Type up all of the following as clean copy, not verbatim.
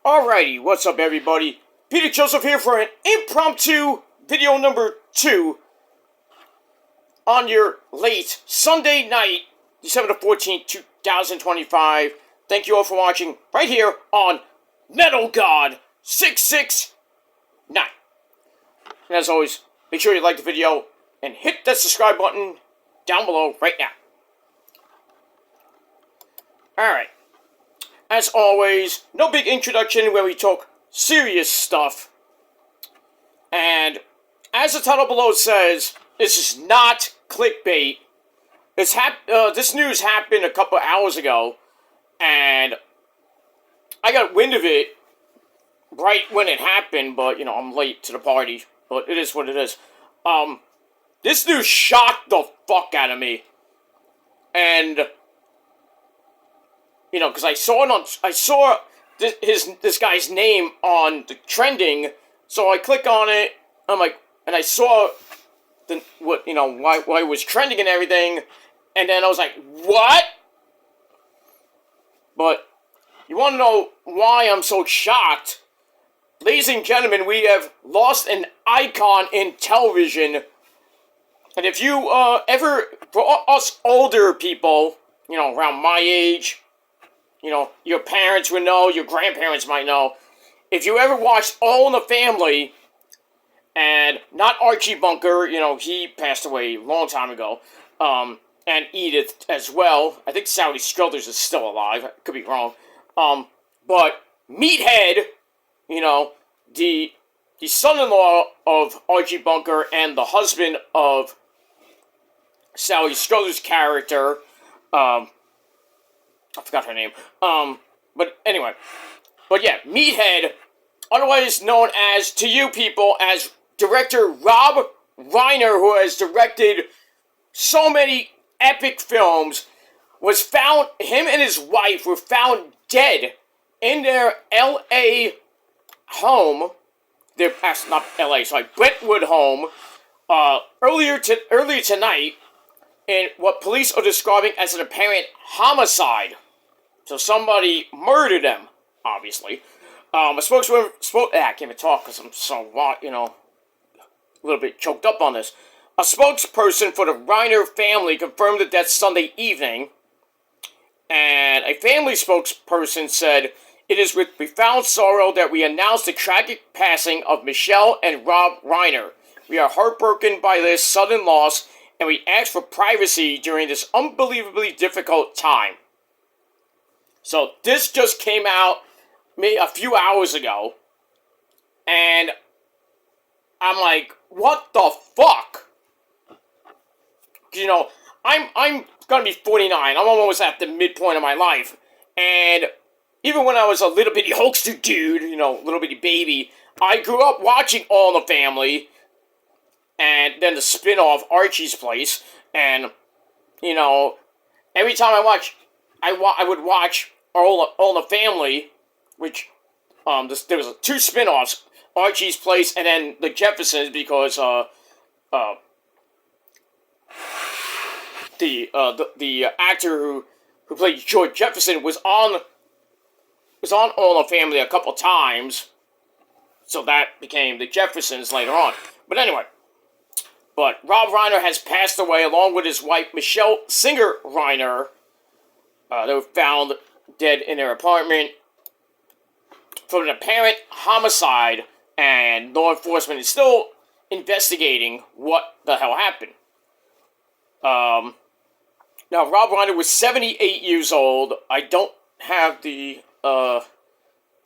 Alrighty, what's up everybody? Peter Joseph here for an impromptu video number 2 on your late Sunday night, December the 14th, 2025. Thank you all for watching right here on Metal God 669. And as always, make sure you like the video and hit that subscribe button down below right now. Alright. As always, no big introduction where we talk serious stuff. And as the title below says, this is not clickbait. This news happened a couple hours ago, and I got wind of it right when it happened, but, you know, I'm late to the party, but it is what it is. This news shocked the fuck out of me. And you know, because I saw this guy's name on the trending, so I click on it. I'm like, and I saw why it was trending and everything, and then I was like, what? But you want to know why I'm so shocked? Ladies and gentlemen, we have lost an icon in television, and if you for us older people, you know, around my age. You know, your parents would know, your grandparents might know. If you ever watched All in the Family, and not Archie Bunker, you know, he passed away a long time ago, and Edith as well. I think Sally Struthers is still alive. I could be wrong. But Meathead, you know, the son-in-law of Archie Bunker and the husband of Sally Struthers' character, I forgot her name. But anyway. But yeah, Meathead, otherwise known as, to you people, as director Rob Reiner, who has directed so many epic films, was found, him and his wife were found dead in their L.A. home. Not L.A., sorry, Brentwood home, earlier tonight, in what police are describing as an apparent homicide. So somebody murdered them, obviously. A spokeswoman I can't even talk because I'm so, you know, a little bit choked up on this. A spokesperson for the Reiner family confirmed the death Sunday evening. And a family spokesperson said, "It is with profound sorrow that we announce the tragic passing of Michelle and Rob Reiner. We are heartbroken by this sudden loss, and we ask for privacy during this unbelievably difficult time." So this just came out maybe a few hours ago, and I'm like, what the fuck? You know, I'm gonna be 49. I'm almost at the midpoint of my life, and even when I was a little bitty hoaxer dude, you know, little bitty baby, I grew up watching All in the Family, and then the spin-off Archie's Place, and you know, every time I would watch All in the Family, which there was 2 spin-offs, Archie's Place and then the Jeffersons, because the actor who played George Jefferson was on All in the Family a couple times, so that became the Jeffersons later on. But anyway. But Rob Reiner has passed away along with his wife, Michelle Singer Reiner. They were found dead in their apartment from an apparent homicide, and law enforcement is still investigating what the hell happened. Now, Rob Reiner was 78 years old. I don't have I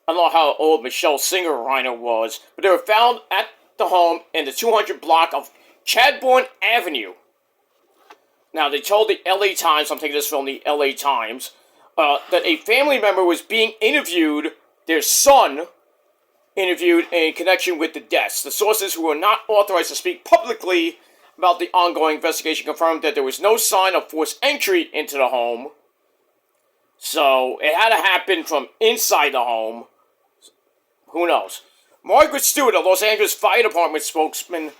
don't know how old Michelle Singer Reiner was, but they were found at the home in the 200 block of Chadbourne Avenue. Now, they told the LA Times, I'm taking this from the LA Times, that a family member was being interviewed, their son, interviewed in connection with the deaths. The sources, who were not authorized to speak publicly about the ongoing investigation, confirmed that there was no sign of forced entry into the home. So, it had to happen from inside the home. Who knows? Margaret Stewart, a Los Angeles Fire Department spokesman,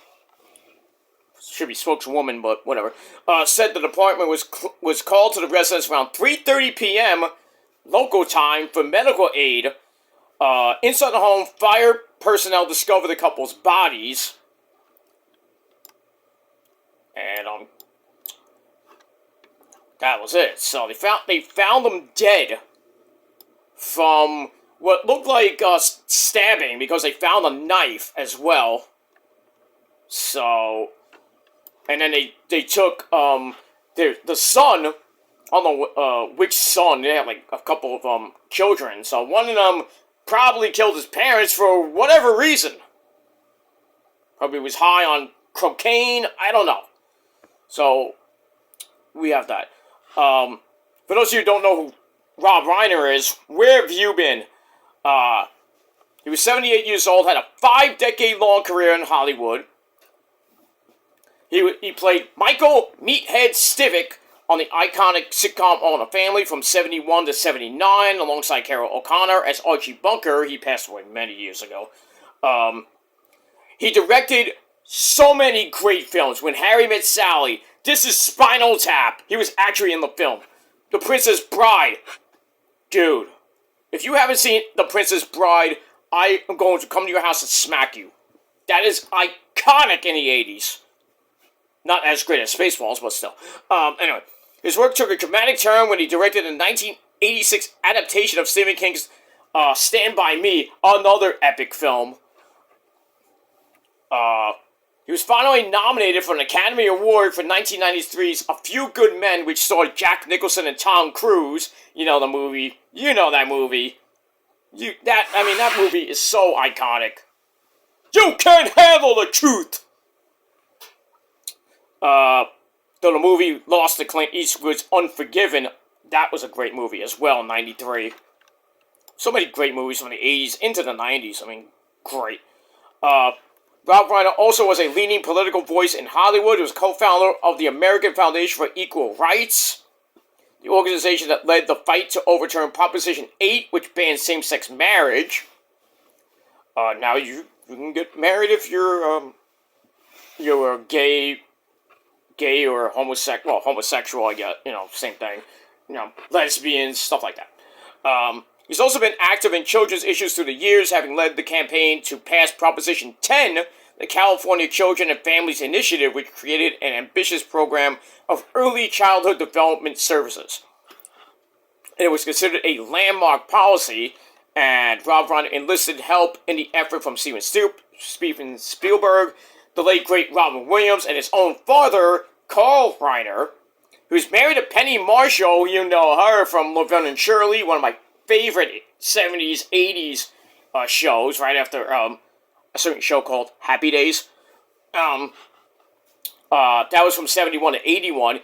should be spokeswoman, but whatever, said the department was called to the residence around 3:30 p.m. local time for medical aid. Inside the home, fire personnel discovered the couple's bodies. And that was it. So they found them dead from what looked like stabbing, because they found a knife as well. So, and then they took the son. I don't know which son. They had like a couple of children. So one of them probably killed his parents for whatever reason. Probably was high on cocaine. I don't know. So we have that. For those of you who don't know who Rob Reiner is, where have you been? He was 78 years old, had a 5-decade-long career in Hollywood. He played Michael Meathead Stivic on the iconic sitcom All in the Family from 71 to 79, alongside Carol O'Connor as Archie Bunker. He passed away many years ago. He directed so many great films. When Harry Met Sally, This Is Spinal Tap. He was actually in the film. The Princess Bride. Dude, if you haven't seen The Princess Bride, I am going to come to your house and smack you. That is iconic in the 80s. Not as great as Spaceballs, but still. Anyway, his work took a dramatic turn when he directed a 1986 adaptation of Stephen King's Stand By Me, another epic film. He was finally nominated for an Academy Award for 1993's A Few Good Men, which starred Jack Nicholson and Tom Cruise. You know the movie. You know that movie. That movie is so iconic. You can't handle the truth! Though the movie lost to Clint Eastwood's Unforgiven, that was a great movie as well in 93. So many great movies from the 80s into the 90s. I mean, great. Rob Reiner also was a leading political voice in Hollywood. He was co-founder of the American Foundation for Equal Rights, the organization that led the fight to overturn Proposition 8, which banned same-sex marriage. Now you can get married if you're gay or homosexual. Well, homosexual, I guess. Same thing. Lesbians, stuff like that. He's also been active in children's issues through the years, having led the campaign to pass Proposition 10, the California Children and Families Initiative, which created an ambitious program of early childhood development services. It was considered a landmark policy, and Rob Reiner enlisted help in the effort from Steven Spielberg, the late great Robin Williams, and his own father, Carl Reiner, who's married to Penny Marshall. You know her from Laverne and Shirley, one of my favorite 70s, 80s shows, right after a certain show called Happy Days. That was from 71 to 81.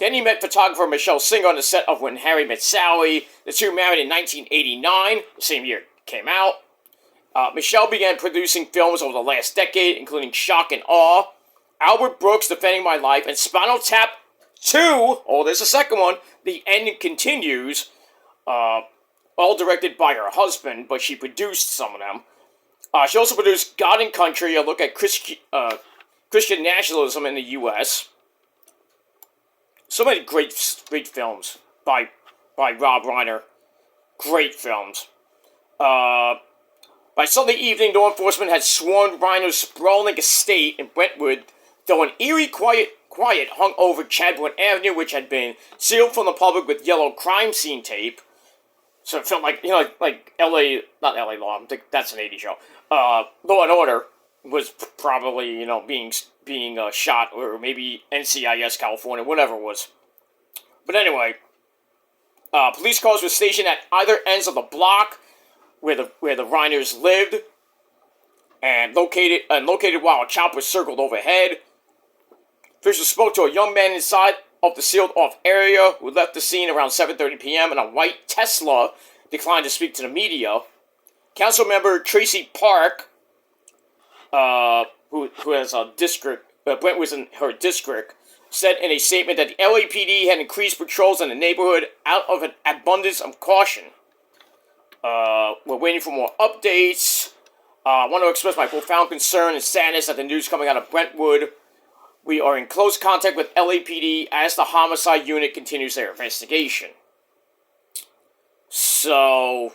Then he met photographer Michelle Singer on the set of When Harry Met Sally. The two married in 1989, the same year it came out. Michelle began producing films over the last decade, including Shock and Awe, Albert Brooks, Defending My Life, and Spinal Tap 2. Oh, there's a second one. The End Continues. All directed by her husband, but she produced some of them. She also produced God and Country, a look at Christian nationalism in the U.S. So many great films by Rob Reiner. Great films. By Sunday evening, law enforcement had swarmed Reiner's sprawling estate in Brentwood, though an eerie quiet hung over Chadbourne Avenue, which had been sealed from the public with yellow crime scene tape. So it felt like, like L.A., not L.A. Law, I think that's an 80s show. Law and Order was probably, being shot, or maybe NCIS California, whatever it was. But anyway, police cars were stationed at either ends of the block where the Reiners lived, and located while a chopper circled overhead. Officials spoke to a young man inside of the sealed-off area, who left the scene around 7:30 p.m. in a white Tesla, declined to speak to the media. Councilmember Tracy Park, who has a district, Brent was in her district, said in a statement that the LAPD had increased patrols in the neighborhood out of an abundance of caution. We're waiting for more updates. I want to express my profound concern and sadness at the news coming out of Brentwood. We are in close contact with LAPD as the homicide unit continues their investigation. So,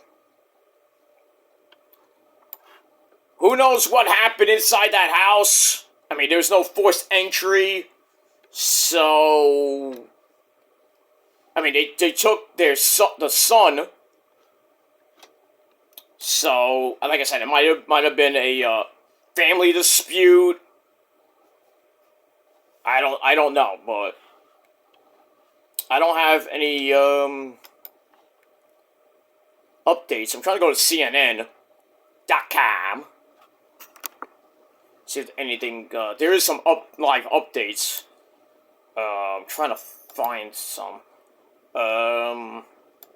who knows what happened inside that house? I mean, there's no forced entry, so... I mean, they took the son, so, like I said, it might have been a family dispute. I don't know, but I don't have any updates. I'm trying to go to CNN.com. See if anything. There is some live updates. I'm trying to find some. Let's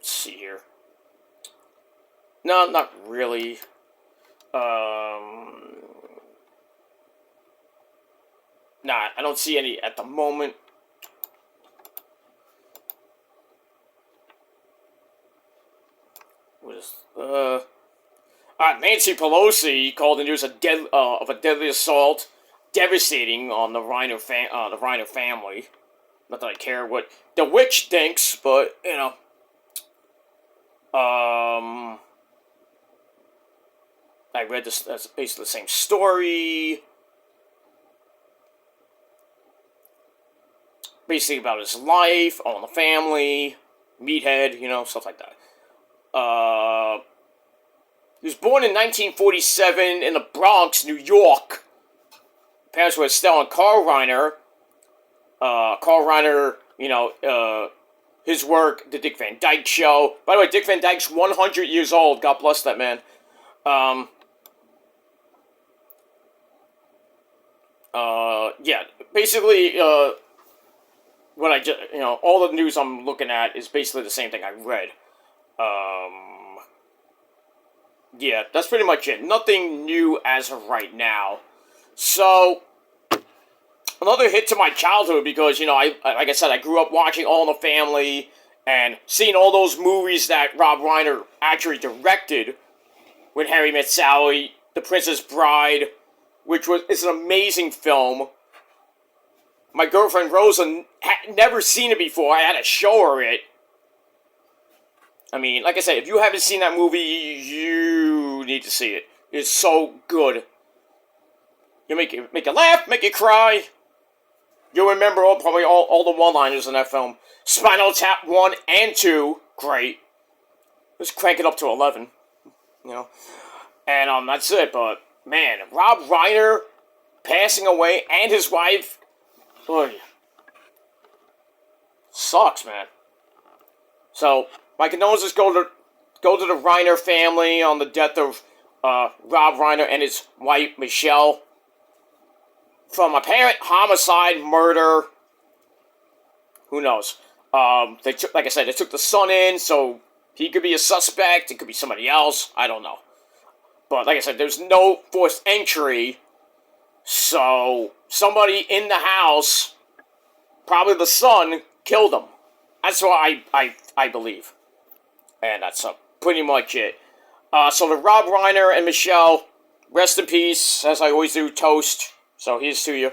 see here. No, not really. Nah, I don't see any at the moment. What is Nancy Pelosi called the news of a deadly assault, devastating on the Reiner family. Not that I care what the witch thinks, but you know. I read this. That's basically the same story. Basically about his life, All in the Family, Meathead, you know, stuff like that. He was born in 1947 in the Bronx, New York. Parents were Estelle and Carl Reiner. Carl Reiner, you know, his work, The Dick Van Dyke Show. By the way, Dick Van Dyke's 100 years old. God bless that man. Yeah, basically, what I just, you know, all the news I'm looking at is basically the same thing I read. Yeah, that's pretty much it. Nothing new as of right now. So, another hit to my childhood because, you know, like I said, I grew up watching All in the Family and seeing all those movies that Rob Reiner actually directed. When Harry Met Sally, The Princess Bride, which is an amazing film. My girlfriend Rosa had never seen it before. I had to show her it. I mean, like I said, if you haven't seen that movie, you need to see it. It's so good. You make you laugh, make you cry. You'll remember probably all the one-liners in that film. Spinal Tap 1 and 2, great. Let's crank it up to 11. You know. And that's it, but man, Rob Reiner passing away and his wife, boy, sucks, man. So my condolences go to the Reiner family on the death of Rob Reiner and his wife Michelle from apparent homicide, murder. Who knows? They took, like I said, they took the son in, so he could be a suspect. It could be somebody else. I don't know. But like I said, there's no forced entry, so somebody in the house, probably the son, killed him. That's what I believe. And that's pretty much it. So the Rob Reiner and Michelle, rest in peace, as I always do, toast. So here's to you.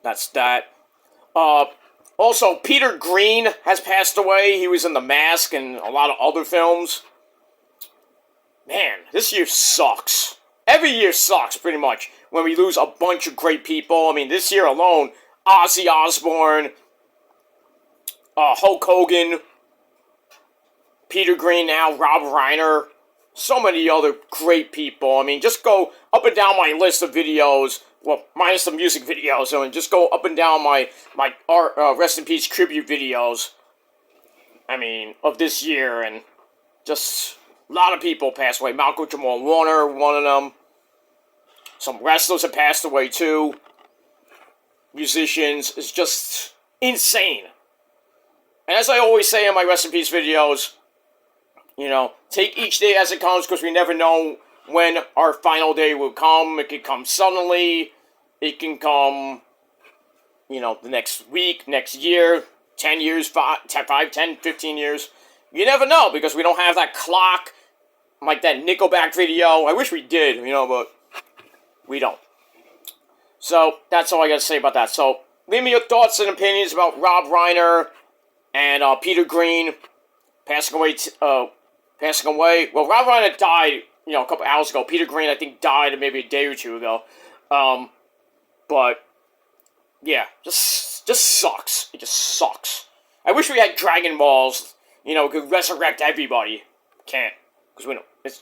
That's that. Also, Peter Greene has passed away. He was in The Mask and a lot of other films. Man, this year sucks. Every year sucks, pretty much, when we lose a bunch of great people. I mean, this year alone, Ozzy Osbourne, Hulk Hogan, Peter Greene now, Rob Reiner, so many other great people. I mean, just go up and down my list of videos, well, minus the music videos, I mean, just go up and down my Rest in Peace tribute videos, I mean, of this year, and just... a lot of people passed away. Malcolm Jamal Warner, one of them. Some wrestlers have passed away too. Musicians. It's just insane. And as I always say in my Rest in Peace videos, you know, take each day as it comes because we never know when our final day will come. It can come suddenly. It can come, you know, the next week, next year, 10 years, 5, 10, 15 years. You never know because we don't have that clock. Like that Nickelback video. I wish we did, you know, but we don't. So, that's all I gotta say about that. So, leave me your thoughts and opinions about Rob Reiner and Peter Greene passing away passing away. Well, Rob Reiner died, you know, a couple hours ago. Peter Greene, I think, died maybe a day or two ago. But yeah, just sucks. It just sucks. I wish we had Dragon Balls, you know, could resurrect everybody. Can't, because we know it's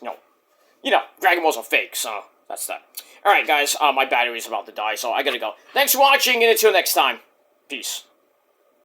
Dragon Balls are fake, so that's that. All right, guys, my battery's about to die, so I gotta go. Thanks for watching, and until next time, peace.